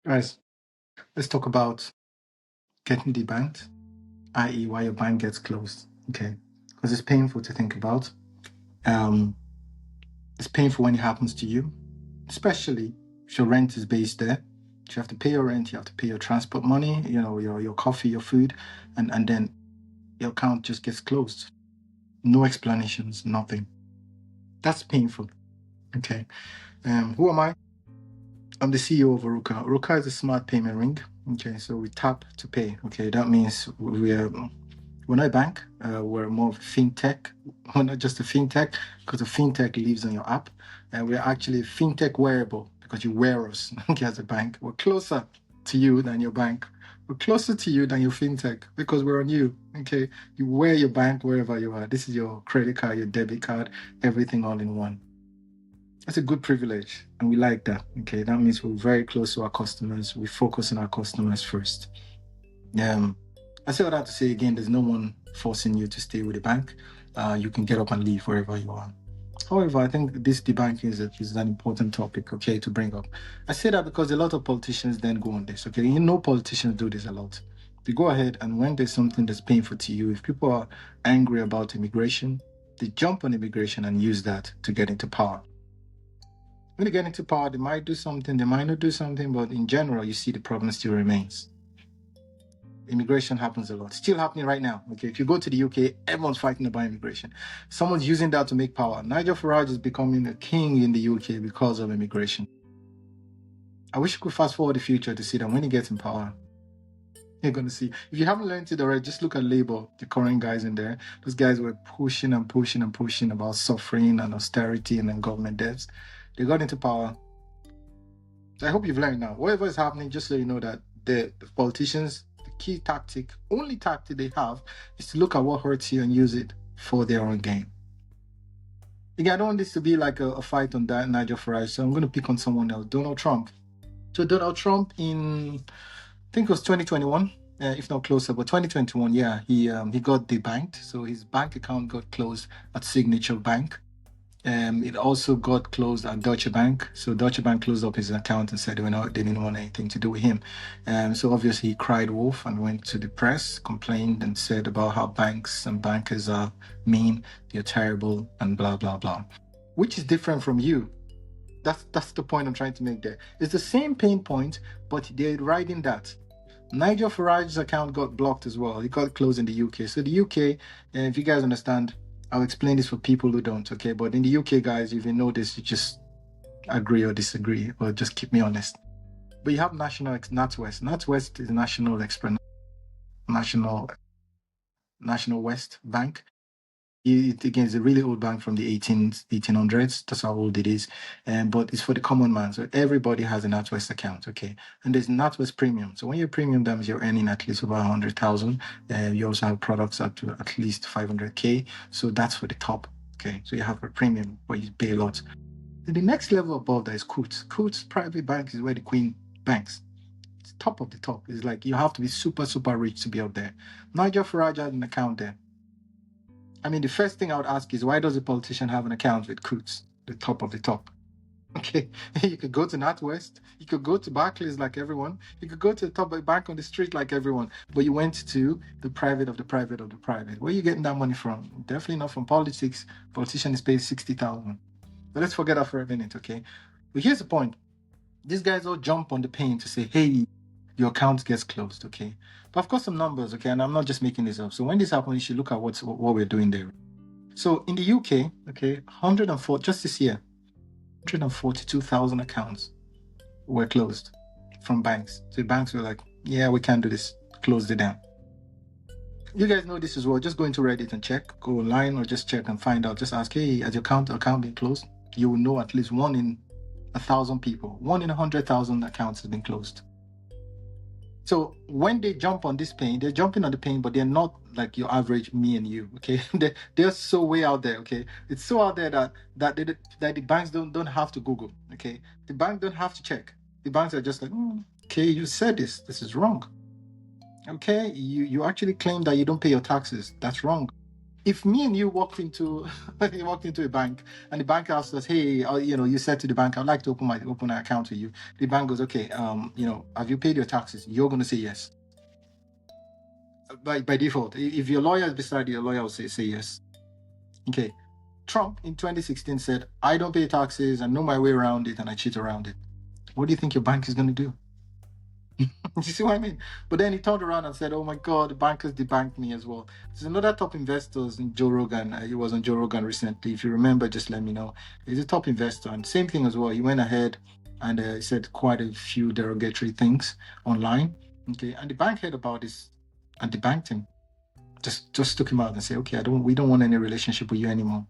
Guys, let's talk about getting debanked, i.e., why your bank gets closed. Okay, because it's painful to think about. Um, it's painful when it happens to you, especially if your rent is based there. You have to pay your rent, you have to pay your transport money, your coffee, your food, and then your account just gets closed. No explanations, nothing. That's painful. Okay. Who am I? I'm the CEO of Orukka. Orukka is a smart payment ring. Okay, so we tap to pay. Okay, that means we're not a bank. We're more of a fintech. We're not just a fintech because the fintech lives on your app. And we're actually a fintech wearable because you wear us okay, as a bank. We're closer to you than your bank. We're closer to you than your fintech because we're on you. Okay, you wear your bank wherever you are. This is your credit card, your debit card, everything all in one. That's a good privilege, and we like that. Okay, that means we're very close to our customers. We focus on our customers first. Um, I say all that to say again, there's no one forcing you to stay with the bank. You can get up and leave wherever you are. However, I think this debanking is an important topic, okay, to bring up. I say that because a lot of politicians then go on this, okay? You know, politicians do this a lot. They go ahead, and when there's something that's painful to you, if people are angry about immigration, they jump on immigration and use that to get into power. When they get into power, they might do something, they might not do something, but in general, you see the problem still remains. Immigration happens a lot. Still happening right now. Okay, if you go to the UK, everyone's fighting about immigration. Someone's using that to make power. Nigel Farage is becoming a king in the UK because of immigration. I wish you could fast forward the future to see that when he gets in power, you're going to see. If you haven't learned it already, just look at Labour, the current guys in there. Those guys were pushing and pushing and pushing about suffering and austerity and then government debts. They got into power. So I hope you've learned now. Whatever is happening, just so you know that the politicians, the key tactic, only tactic they have is to look at what hurts you and use it for their own gain. Again, I don't want this to be like a fight on that Nigel Farage, so I'm going to pick on someone else, Donald Trump. So Donald Trump I think it was 2021, if not closer, but 2021, yeah, he got debanked. So his bank account got closed at Signature Bank. It also got closed at Deutsche Bank. So Deutsche Bank closed up his account and said they didn't want anything to do with him. So obviously he cried wolf and went to the press, complained and said about how banks and bankers are mean, they're terrible, and blah blah blah. Which is different from you. That's the point I'm trying to make there. It's the same pain point, but they're riding that. Nigel Farage's account got blocked as well. It got closed in the UK. So the UK, if you guys understand, I'll explain this for people who don't, okay? But in the UK, guys, if you know this, you just agree or disagree, or just keep me honest. But you have NatWest. NatWest is National Express, National National West Bank. Again, it's a really old bank from the 1800s. That's how old it is. But it's for the common man. So everybody has a NatWest account, okay? And there's NatWest Premium. So when you're premium, that means you're earning at least about 100,000. You also have products up to at least 500K. So that's for the top, okay? So you have a premium where you pay a lot. Then the next level above that is Coutts. Coutts Private Bank is where the queen banks. It's top of the top. It's like you have to be super, super rich to be up there. Nigel Farage had an account there. I mean, the first thing I would ask is why does a politician have an account with Coutts, the top of the top? Okay, you could go to NatWest, you could go to Barclays like everyone, you could go to the top bank on the street like everyone, but you went to the private of the private of the private. Where are you getting that money from? Definitely not from politics. Politician is paid 60,000. But let's forget that for a minute, okay? But here's the point. These guys all jump on the pain to say, hey, your account gets closed, okay? But I've got some numbers, okay, and I'm not just making this up. So when this happens, you should look at what we're doing there. So in the UK, okay, 104 just this year, 142,000 accounts were closed from banks. So the banks were like, yeah, we can't do this. Closed it down. You guys know this as well. Just go into Reddit and check, go online or just check and find out. Just ask, hey, has your account been closed? You will know at least 1 in 1,000 people, 1 in 100,000 accounts has been closed. So when they jump on this pain, they're jumping on the pain, but they're not like your average me and you, okay? They're so way out there, okay? It's so out there that the banks don't have to Google, okay? The bank don't have to check. The banks are just like, okay, you said this is wrong. Okay, you actually claim that you don't pay your taxes. That's wrong. If me and you walked into a bank and the bank asks us, hey, you said to the bank, I'd like to open an account with you. The bank goes, okay, have you paid your taxes? You're going to say yes. By default, if your lawyer is beside you, your lawyer will say yes. Okay. Trump in 2016 said, I don't pay taxes, I know my way around it, and I cheat around it. What do you think your bank is going to do? You see what I mean? But then he turned around and said, oh my God, the bankers debanked me as well. There's another top investor in Joe Rogan. He was on Joe Rogan recently. If you remember, just let me know. He's a top investor. And same thing as well. He went ahead and he said quite a few derogatory things online. Okay. And the bank heard about this and debanked him. Just took him out and said, okay, we don't want any relationship with you anymore.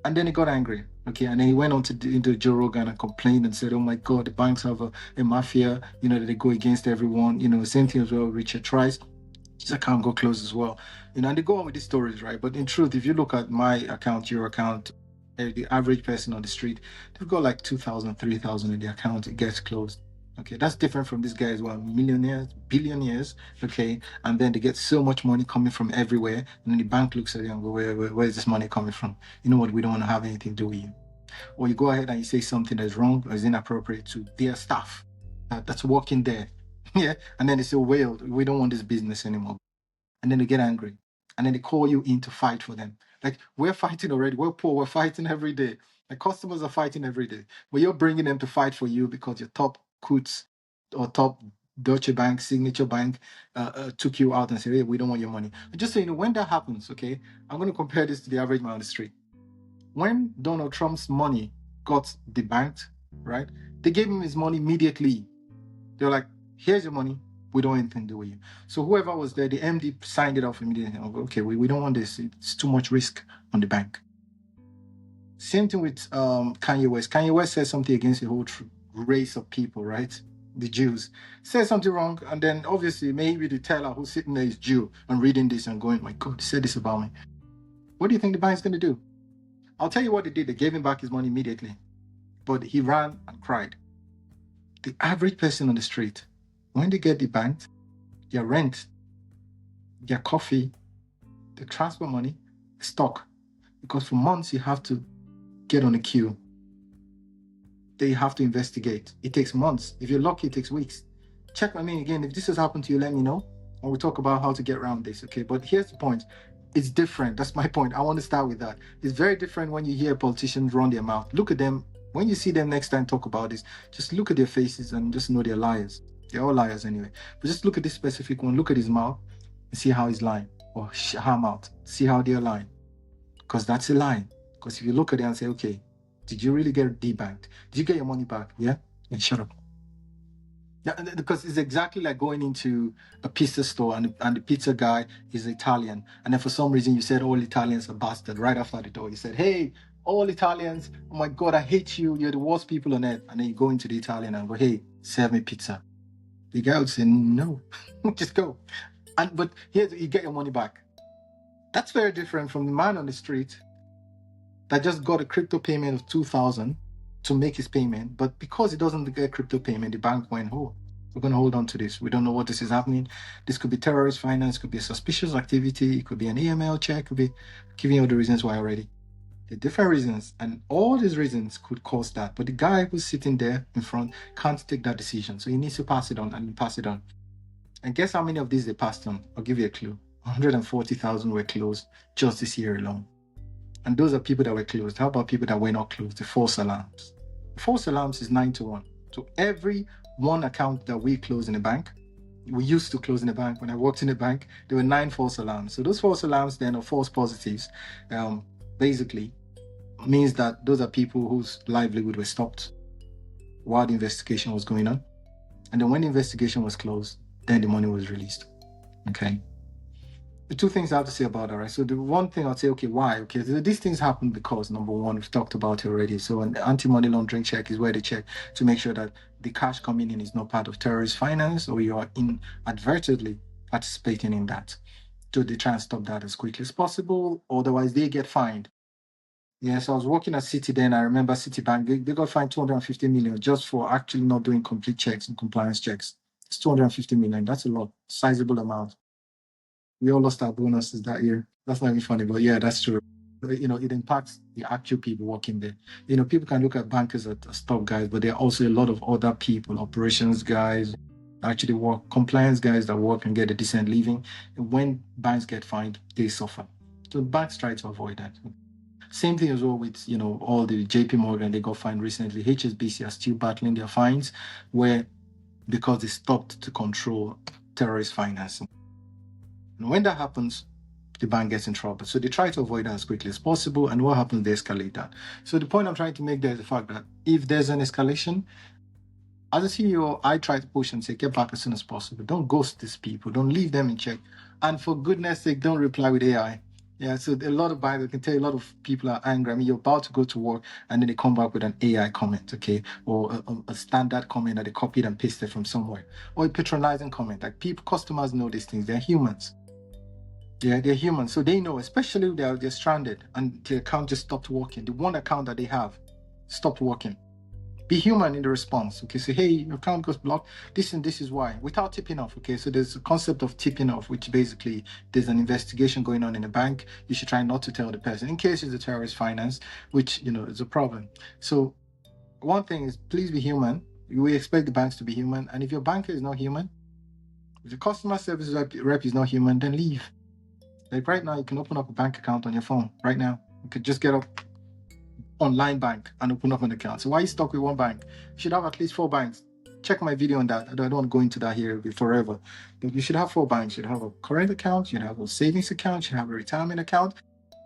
And then he got angry. Okay. And then he went on into Joe Rogan and complained and said, oh my God, the banks have a mafia, that they go against everyone. Same thing as well, Richard Trice. His account got closed as well. And they go on with these stories, right? But in truth, if you look at my account, your account, the average person on the street, they've got like 2,000, 3,000 in the account, it gets closed. Okay, that's different from these guys who are millionaires, billionaires, okay, and then they get so much money coming from everywhere, and then the bank looks at you and go, where is this money coming from? You know what, we don't want to have anything to do with you. Or you go ahead and you say something that's wrong or is inappropriate to their staff that's working there. Yeah, and then they say, well, we don't want this business anymore. And then they get angry. And then they call you in to fight for them. Like, we're fighting already. We're poor. We're fighting every day. Like, customers are fighting every day. But you're bringing them to fight for you because your top Coots or top Deutsche Bank, Signature Bank took you out and said, hey, we don't want your money. Just so you know, when that happens, okay, I'm going to compare this to the average man on the street. When Donald Trump's money got debanked, right, they gave him his money immediately. They were like, here's your money. We don't want anything to do with you. So whoever was there, the MD signed it off immediately. Okay, we don't want this. It's too much risk on the bank. Same thing with Kanye West. Kanye West said something against a whole race of people, right? The Jews. Said something wrong, and then obviously maybe the teller who's sitting there is Jew and reading this and going, my God, he said this about me. What do you think the bank's going to do? I'll tell you what they did. They gave him back his money immediately. But he ran and cried. The average person on the street, when they get debanked, their rent, their coffee, their transport money, stock. Because for months you have to get on a queue. Then you have to investigate. It takes months. If you're lucky, it takes weeks. Check my name again. If this has happened to you, let me know. And we'll talk about how to get around this, okay? But here's the point. It's different. That's my point. I want to start with that. It's very different when you hear politicians run their mouth. Look at them. When you see them next time talk about this, just look at their faces and just know they're liars. They're all liars anyway. But just look at this specific one. Look at his mouth and see how he's lying. Or her mouth. See how they're lying. Because that's a lie. Because if you look at it and say, okay, did you really get debanked? Did you get your money back? Yeah? Then shut up. Yeah, because it's exactly like going into a pizza store and the pizza guy is Italian. And then for some reason you said all Italians are bastard right after the door. You said, hey, all Italians, oh my God, I hate you. You're the worst people on earth. And then you go into the Italian and go, hey, serve me pizza. The guy would say, no, just go. But here you get your money back. That's very different from the man on the street that just got a crypto payment of 2,000 to make his payment. But because he doesn't get crypto payment, the bank went, oh, we're going to hold on to this. We don't know what this is happening. This could be terrorist finance, could be a suspicious activity, it could be an EML check, could be giving you all the reasons why already. There are different reasons, and all these reasons could cause that. But the guy who's sitting there in front can't take that decision. So he needs to pass it on and pass it on. And guess how many of these they passed on? I'll give you a clue. 140,000 were closed just this year alone. And those are people that were closed. How about people that were not closed? The false alarms. False alarms is 9-1. So every one account that we close in a bank, we used to close in a bank. When I worked in a bank, there were 9 false alarms. So those false alarms then are false positives. Basically means that those are people whose livelihood was stopped while the investigation was going on. And then when the investigation was closed, then the money was released. Okay. The two things I have to say about that, right? So the one thing I'll say, okay, why? Okay, so these things happen because, number one, we've talked about it already. So an anti-money laundering check is where they check to make sure that the cash coming in is not part of terrorist finance or you are inadvertently participating in that. So they try and stop that as quickly as possible. Otherwise, they get fined. Yes, I was working at Citi then. I remember Citibank, they got fined 250 million just for actually not doing complete checks and compliance checks. It's 250 million. That's a lot, sizable amount. We all lost our bonuses that year. That's not even funny, but yeah, that's true. It impacts the actual people working there. People can look at bankers as top guys, but there are also a lot of other people, operations guys, actually work, compliance guys that work and get a decent living. And when banks get fined, they suffer. So banks try to avoid that. Same thing as well with, all the JP Morgan, they got fined recently. HSBC are still battling their fines where because they stopped to control terrorist financing. And when that happens, the bank gets in trouble. So they try to avoid that as quickly as possible. And what happens, they escalate that. So the point I'm trying to make there is the fact that if there's an escalation, as a CEO, I try to push and say, get back as soon as possible. Don't ghost these people. Don't leave them in check. And for goodness sake, don't reply with AI. Yeah, so a lot of buyers, I can tell you a lot of people are angry. I mean, you're about to go to work and then they come back with an AI comment, okay? Or a standard comment that they copied and pasted from somewhere. Or a patronizing comment. Like people, customers know these things. They're humans. Yeah, they're human, so they know, especially if they're stranded and the account just stopped working. The one account that they have stopped working. Be human in the response. Okay, so hey, your account goes blocked. This and this is why, without tipping off. Okay, so there's a concept of tipping off, which basically there's an investigation going on in a bank. You should try not to tell the person in case it's a terrorist finance, which is a problem. So one thing is, please be human. We expect the banks to be human, and if your banker is not human, if the customer service rep is not human, then leave. Like right now, you can open up a bank account on your phone. Right now, you could just get up online bank and open up an account. So why are you stuck with one bank? You should have at least 4 banks. Check my video on that. I don't want to go into that here. It'll be forever. But you should have 4 banks. You should have a current account. You should have a savings account. You should have a retirement account.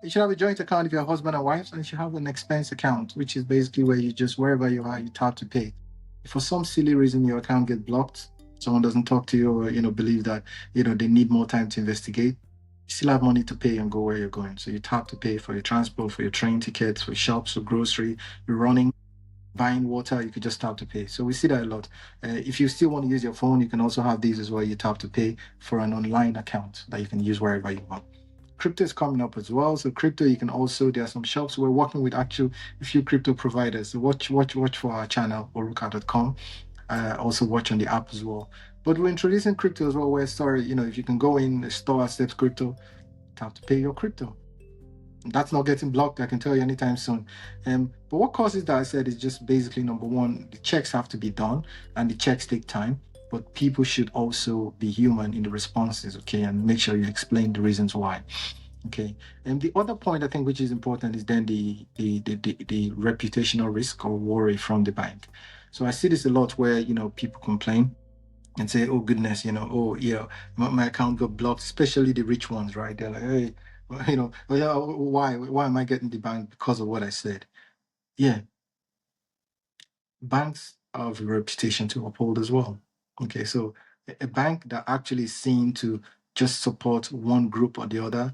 You should have a joint account if you're husband and wife, and you should have an expense account, which is basically where you just, wherever you are, you tap to pay. If for some silly reason your account gets blocked, someone doesn't talk to you, or believe that they need more time to investigate, you still have money to pay and go where you're going. So you tap to pay for your transport, for your train tickets, for shops, for grocery, you're running, buying water, you could just tap to pay. So we see that a lot. If you still want to use your phone, you can also have these as well. You tap to pay for an online account that you can use wherever you want. Crypto is coming up as well. So crypto, you can also, there are some shops. We're working with actual a few crypto providers. So watch for our channel, orukka.com. Also watch on the app as well. But we're introducing crypto as well, where if you can go in the store, accept crypto, have to pay your crypto. That's not getting blocked, I can tell you, anytime soon. But what causes that, I said, is just basically number one, the checks have to be done and the checks take time. But people should also be human in the responses, okay, and make sure you explain the reasons why. Okay. And the other point I think which is important is then the reputational risk or worry from the bank. So I see this a lot where people complain and say, oh goodness, oh yeah, my account got blocked, especially the rich ones, right? They're like, hey, well, oh, yeah, why am I getting the bank because of what I said? Yeah, banks have a reputation to uphold as well. Okay, so a bank that actually is seen to just support one group or the other